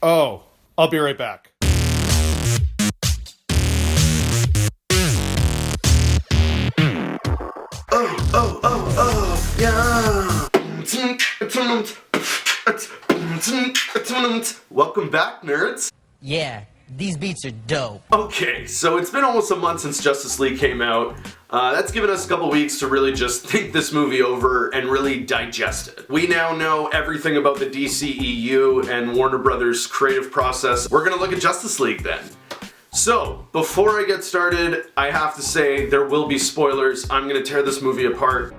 Oh, I'll be right back. Yeah. Welcome back, nerds. Yeah, these beats are dope. Okay, so it's been almost a month since Justice League came out. That's given us a couple weeks to really just think this movie over and really digest it. We now know everything about the DCEU and Warner Brothers' creative process. We're gonna look at Justice League then. So, before I get started, I have to say there will be spoilers. I'm gonna tear this movie apart.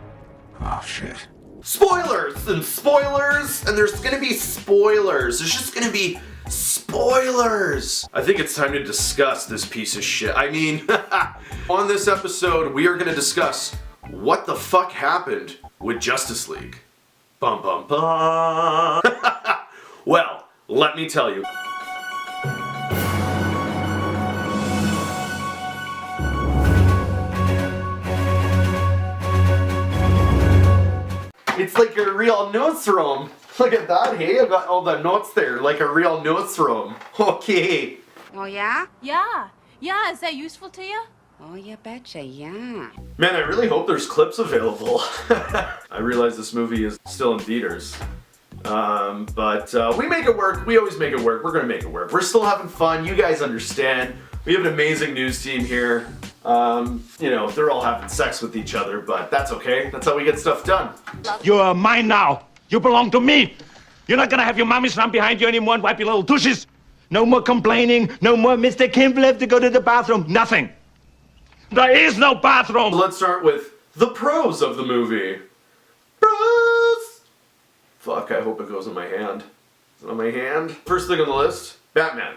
Oh, shit. Spoilers and spoilers, and there's gonna be spoilers. There's just gonna be spoilers. I think it's time to discuss this piece of shit. I mean, on this episode, we are gonna discuss what the fuck happened with Justice League. Bum bum bum. Well, let me tell you. It's like a real newsroom. Look at that, hey? I got all the notes there, like a real newsroom. Okay. Oh, yeah? Yeah. Yeah, is that useful to you? Oh, you betcha, yeah. Man, I really hope there's clips available. I realize this movie is still in theaters. But we make it work. We always make it work. We're gonna make it work. We're still having fun. You guys understand. We have an amazing news team here. You know, they're all having sex with each other, but that's okay. That's how we get stuff done. You're mine now. You belong to me. You're not gonna have your mommies run behind you anymore and wipe your little tushes. No more complaining. No more Mr. Kimble have to go to the bathroom. Nothing. There is no bathroom. Let's start with the pros of the movie. Pros! Fuck, I hope it goes in my hand. Is it on my hand? First thing on the list, Batman.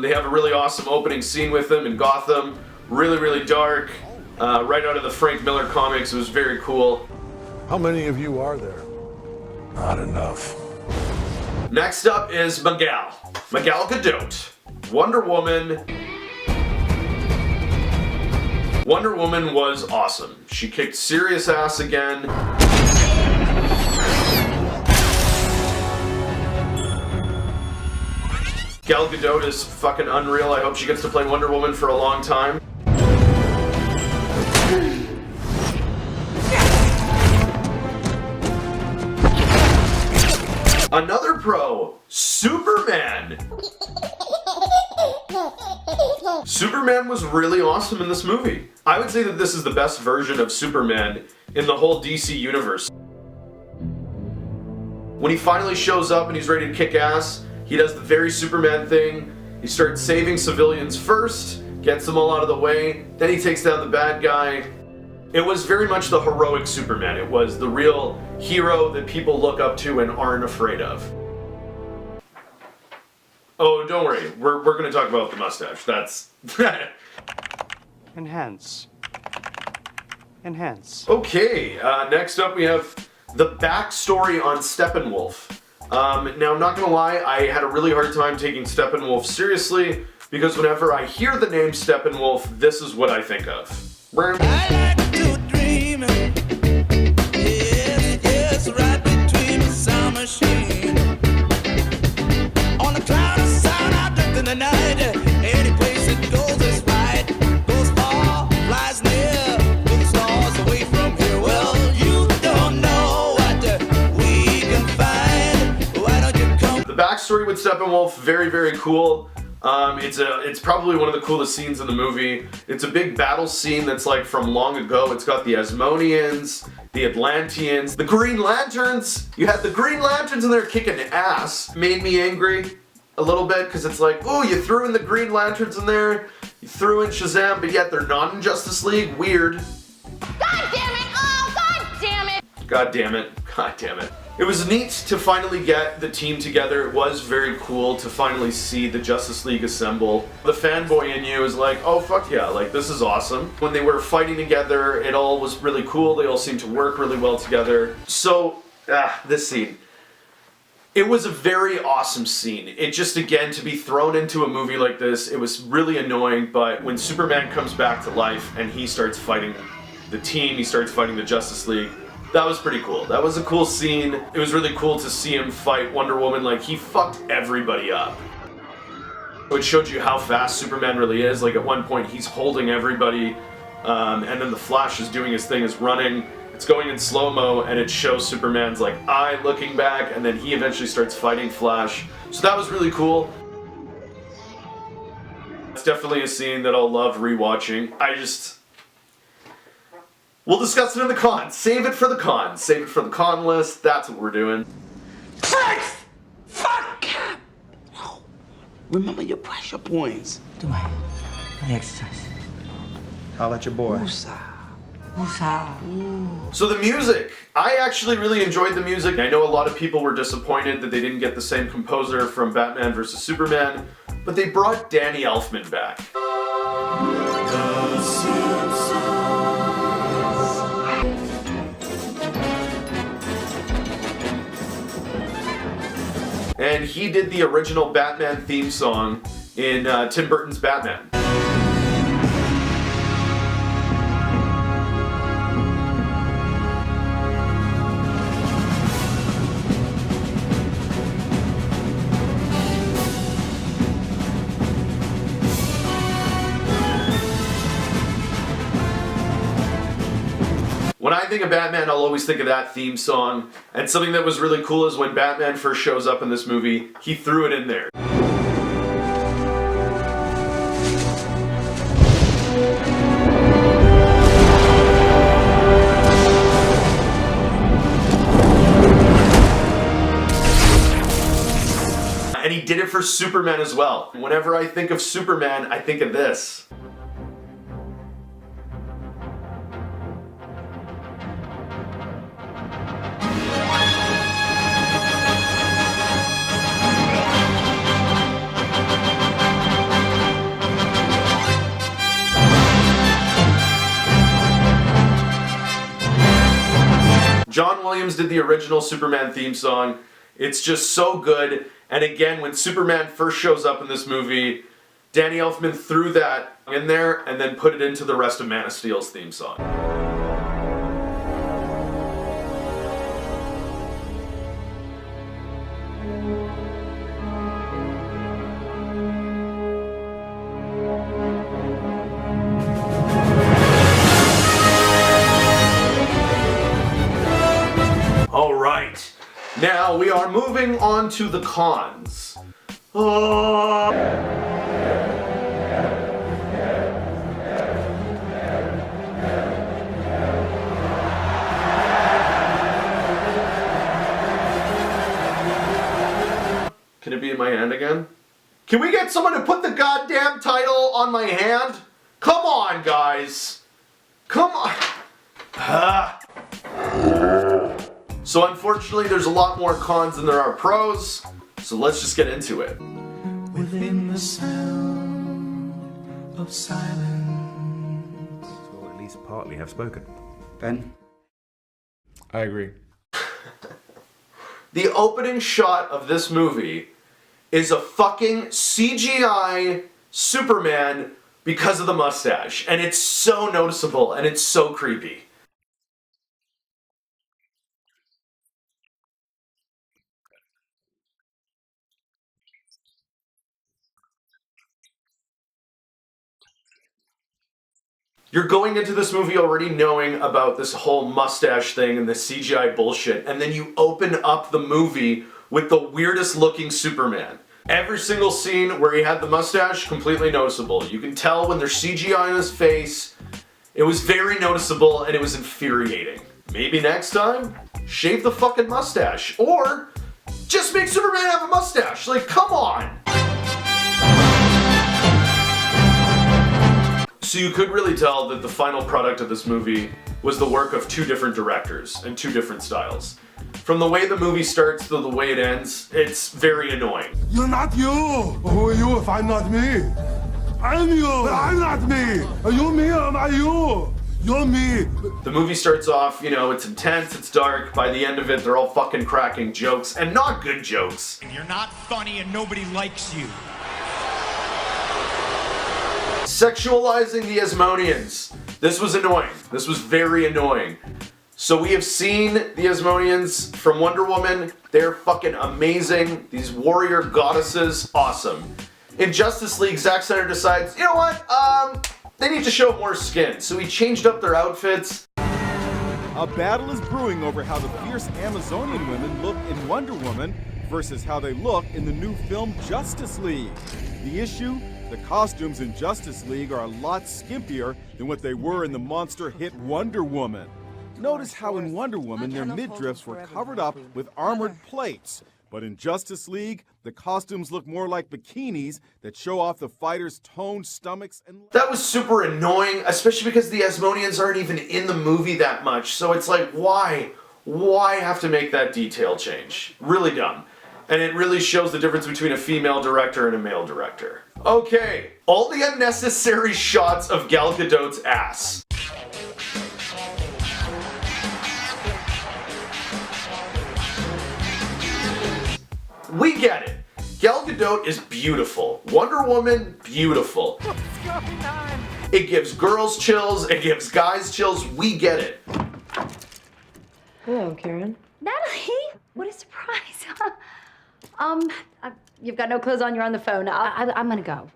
They have a really awesome opening scene with him in Gotham. Really, really dark. Right out of the Frank Miller comics. It was very cool. How many of you are there? Not enough. Next up is Miguel Gadot. Wonder Woman. Wonder Woman was awesome. She kicked serious ass again. Gal Gadot is fucking unreal. I hope she gets to play Wonder Woman for a long time. Another pro, Superman. Superman was really awesome in this movie. I would say that this is the best version of Superman in the whole DC universe. When he finally shows up and he's ready to kick ass, he does the very Superman thing. He starts saving civilians first, gets them all out of the way, then he takes down the bad guy. It was very much the heroic Superman. It was the real hero that people look up to and aren't afraid of. Oh, don't worry. We're going to talk about the mustache. That's... Enhance. Enhance. Okay, next up we have the backstory on Steppenwolf. Now, I'm not gonna lie, I had a really hard time taking Steppenwolf seriously, because whenever I hear the name Steppenwolf, this is what I think of. I like to dream, yes, right between the sound machine. On the cloud of sound, I drift in the night, any place it goes is right, goes far, flies near, with the stars away from here. Well, you don't know what we can find, why don't you come? The backstory with Steppenwolf, very, very cool. It's probably one of the coolest scenes in the movie. It's a big battle scene that's like from long ago. It's got the Asmodeans, the Atlanteans, the Green Lanterns. You had the Green Lanterns in there kicking ass. Made me angry a little bit because it's like, oh, you threw in the Green Lanterns in there, you threw in Shazam, but yet they're not in Justice League. Weird. God damn it! Oh, god damn it! God damn it. God damn it. It was neat to finally get the team together. It was very cool to finally see the Justice League assemble. The fanboy in you is like, oh fuck yeah, like this is awesome. When they were fighting together, it all was really cool. They all seemed to work really well together. So, this scene. It was a very awesome scene. It just, again, to be thrown into a movie like this, it was really annoying, but when Superman comes back to life and he starts fighting the team, he starts fighting the Justice League, That was pretty cool. That was a cool scene. It was really cool to see him fight Wonder Woman. Like, he fucked everybody up. Which showed you how fast Superman really is. Like, at one point, he's holding everybody, and then the Flash is doing his thing, is running. It's going in slow-mo, and it shows Superman's, like, eye looking back, and then he eventually starts fighting Flash. So that was really cool. It's definitely a scene that I'll love rewatching. We'll discuss it in the cons. Save it for the cons. Save it for the con list. That's what we're doing. Fuck! Remember your pressure points. Do I exercise? How about your boy? So the music. I actually really enjoyed the music. I know a lot of people were disappointed that they didn't get the same composer from Batman vs. Superman, but they brought Danny Elfman back. And he did the original Batman theme song in Tim Burton's Batman. When I think of Batman, I'll always think of that theme song. And something that was really cool is when Batman first shows up in this movie, he threw it in there. And he did it for Superman as well. Whenever I think of Superman, I think of this. John Williams did the original Superman theme song. It's just so good. And again, when Superman first shows up in this movie, Danny Elfman threw that in there and then put it into the rest of Man of Steel's theme song. Now we are moving on to the cons. Can it be in my hand again? Can we get someone to put the goddamn title on my hand? Come on, guys. Come on. So unfortunately, there's a lot more cons than there are pros, so let's just get into it. Within the sound of silence. Or at least partly have spoken. Ben? I agree. The opening shot of this movie is a fucking CGI Superman because of the mustache, and it's so noticeable, and it's so creepy. You're going into this movie already knowing about this whole mustache thing and the CGI bullshit, and then you open up the movie with the weirdest looking Superman. Every single scene where he had the mustache, completely noticeable. You can tell when there's CGI on his face. It was very noticeable and it was infuriating. Maybe next time, shave the fucking mustache. Or just make Superman have a mustache. Like, come on! So you could really tell that the final product of this movie was the work of two different directors and two different styles. From the way the movie starts to the way it ends, it's very annoying. You're not you. Who are you if I'm not me? I'm you. I'm not me. Are you me or am I you? You're me. The movie starts off, you know, it's intense, it's dark. By the end of it, they're all fucking cracking jokes, and not good jokes. You're not funny and nobody likes you. Sexualizing the Asmodeans. This was annoying. This was very annoying. So we have seen the Asmodeans from Wonder Woman. They're fucking amazing. These warrior goddesses, awesome. In Justice League, Zack Snyder decides, you know what? They need to show more skin. So he changed up their outfits. A battle is brewing over how the fierce Amazonian women look in Wonder Woman versus how they look in the new film Justice League. The issue? The costumes in Justice League are a lot skimpier than what they were in the monster hit Wonder Woman. Notice how in Wonder Woman their midriffs were covered up with armored plates, but in Justice League, the costumes look more like bikinis that show off the fighters' toned stomachs and... That was super annoying, especially because the Asmodeans aren't even in the movie that much, so it's like, why? Why have to make that detail change? Really dumb. And it really shows the difference between a female director and a male director. Okay, all the unnecessary shots of Gal Gadot's ass. We get it. Gal Gadot is beautiful. Wonder Woman, beautiful. What's going on? It gives girls chills, it gives guys chills, we get it. Hello, Karen. Natalie, what a surprise. You've got no clothes on, you're on the phone. I'm gonna go.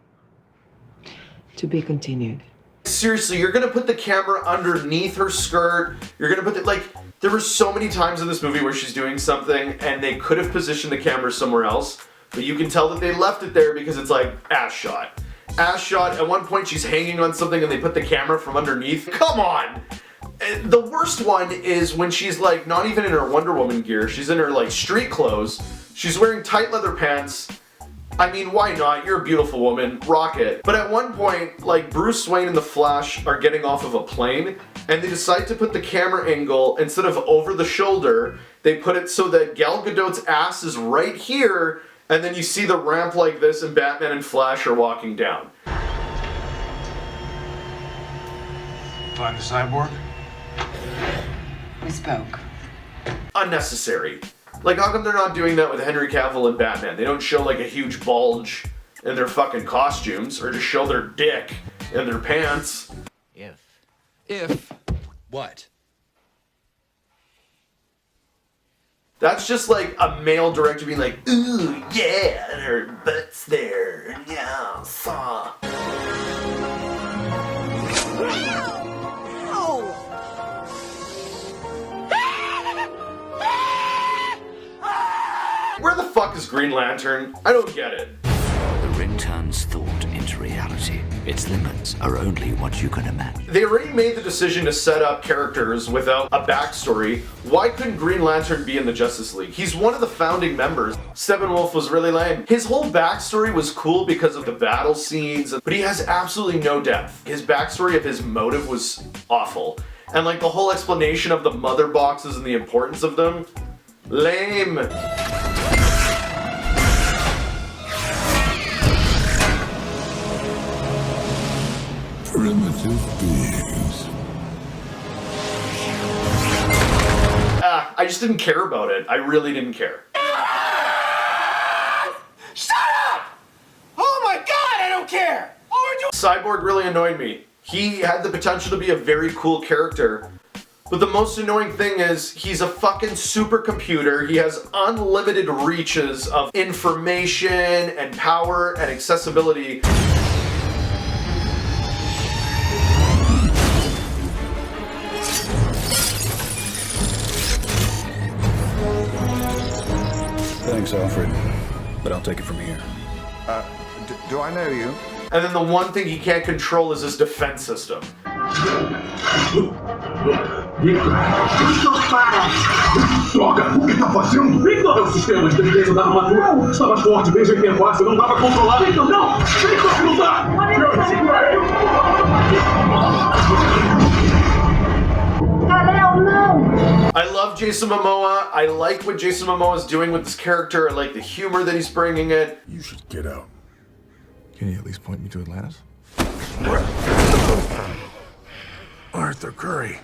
To be continued. Seriously, you're gonna put the camera underneath her skirt, you're gonna put it, like, there were so many times in this movie where she's doing something and they could have positioned the camera somewhere else, but you can tell that they left it there because it's like, ass shot. Ass shot, at one point she's hanging on something and they put the camera from underneath. Come on! The worst one is when she's like, not even in her Wonder Woman gear, she's in her like street clothes, she's wearing tight leather pants. I mean, why not? You're a beautiful woman, rock it. But at one point, like Bruce Wayne and the Flash are getting off of a plane and they decide to put the camera angle, instead of over the shoulder, they put it so that Gal Gadot's ass is right here, and then you see the ramp like this and Batman and Flash are walking down. Find the cyborg? We spoke. Unnecessary. Like, how come they're not doing that with Henry Cavill and Batman? They don't show like a huge bulge in their fucking costumes, or just show their dick in their pants. If what? That's just like a male director being like, ooh, yeah, and her butt's there, yeah, saw. Where the fuck is Green Lantern? I don't get it. The ring turns thought into reality. Its limits are only what you can imagine. They already made the decision to set up characters without a backstory. Why couldn't Green Lantern be in the Justice League? He's one of the founding members. Steppenwolf was really lame. His whole backstory was cool because of the battle scenes, but he has absolutely no depth. His backstory of his motive was awful. And like the whole explanation of the mother boxes and the importance of them, lame. Primitive beings. I just didn't care about it. I really didn't care. Shut up! Oh my god, I don't care! Cyborg really annoyed me. He had the potential to be a very cool character, but the most annoying thing is he's a fucking supercomputer. He has unlimited reaches of information and power and accessibility. Thanks, Alfred, but I'll take it from here. Do I know you? And then the one thing he can't control is his defense system. Droga! O que tá fazendo? Victor! É o sistema de defesa da armadura. Está mais forte desde a interface, não dá pra controlar. Victor, não! Victor, não dá! Segura ele! I love Jason Momoa. I like what Jason Momoa is doing with this character. I like the humor that he's bringing in. You should get out. Can you at least point me to Atlantis? Arthur Curry.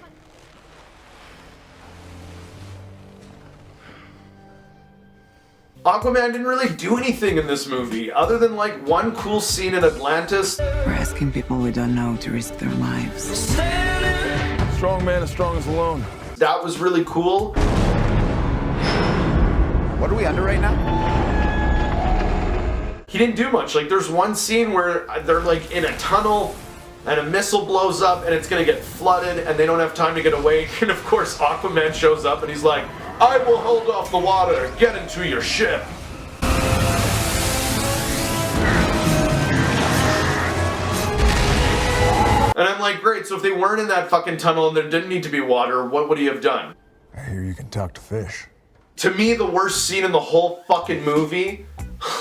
Aquaman didn't really do anything in this movie, other than like one cool scene in Atlantis. We're asking people we don't know to risk their lives. Strong man is strongest alone. That was really cool. What are we under right now? He didn't do much. Like, there's one scene where they're like in a tunnel and a missile blows up and it's gonna get flooded and they don't have time to get away. And of course Aquaman shows up and he's like, I will hold off the water, get into your ship. And I'm like, great, so if they weren't in that fucking tunnel and there didn't need to be water, what would he have done? I hear you can talk to fish. To me, the worst scene in the whole fucking movie,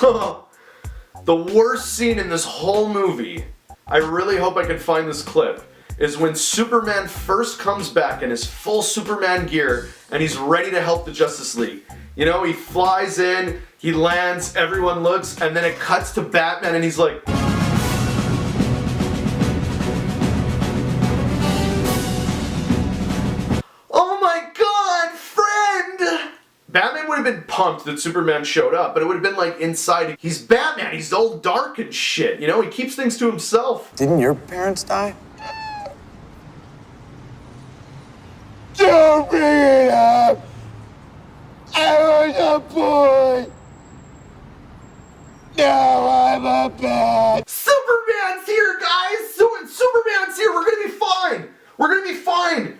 the worst scene in this whole movie, I really hope I can find this clip, is when Superman first comes back in his full Superman gear and he's ready to help the Justice League. You know, he flies in, he lands, everyone looks, and then it cuts to Batman and he's like, oh my god, friend! Batman would have been pumped that Superman showed up, but it would have been like inside, he's Batman, he's all dark and shit, you know, he keeps things to himself. Didn't your parents die? Don't bring it up! I was a boy! Now I'm a bat! Superman's here, guys! Superman's here! We're gonna be fine! We're gonna be fine!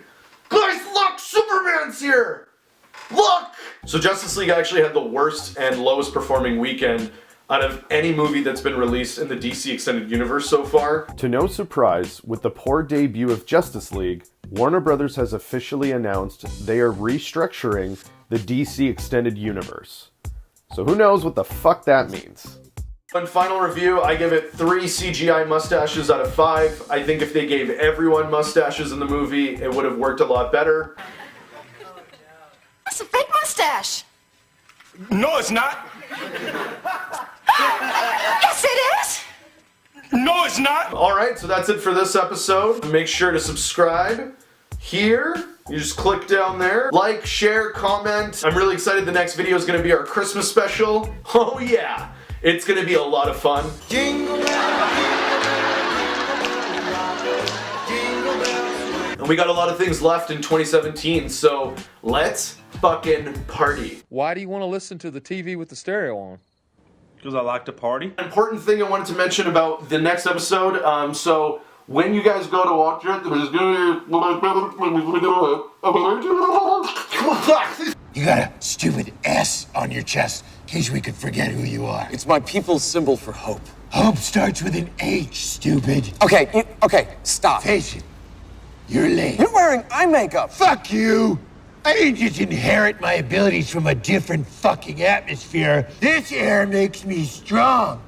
Guys, look! Superman's here! Look! So Justice League actually had the worst and lowest performing weekend out of any movie that's been released in the DC Extended Universe so far. To no surprise, with the poor debut of Justice League, Warner Brothers has officially announced they are restructuring the DC Extended Universe. So who knows what the fuck that means. In final review, I give it 3 CGI mustaches out of 5. I think if they gave everyone mustaches in the movie, it would have worked a lot better. That's a fake mustache. No, it's not. Yes, it is. No, it's not. Alright, so that's it for this episode. Make sure to subscribe here. You just click down there. Like, share, comment. I'm really excited the next video is going to be our Christmas special. Oh yeah, it's going to be a lot of fun. Jingle And we got a lot of things left in 2017, so let's fucking party. Why do you want to listen to the TV with the stereo on? Because I like to party. An important thing I wanted to mention about the next episode, so when you guys go to watch it, there's gonna be... You got a stupid S on your chest, in case we could forget who you are. It's my people's symbol for hope. Hope starts with an H, stupid. Okay, stop. Face it, you're late. You're wearing eye makeup. Fuck you! I didn't just inherit my abilities from a different fucking atmosphere. This air makes me strong.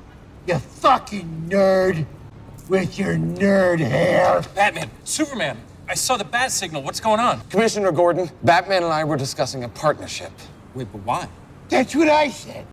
You fucking nerd with your nerd hair. Batman, Superman, I saw the bat signal. What's going on? Commissioner Gordon, Batman and I were discussing a partnership. Wait, but why? That's what I said.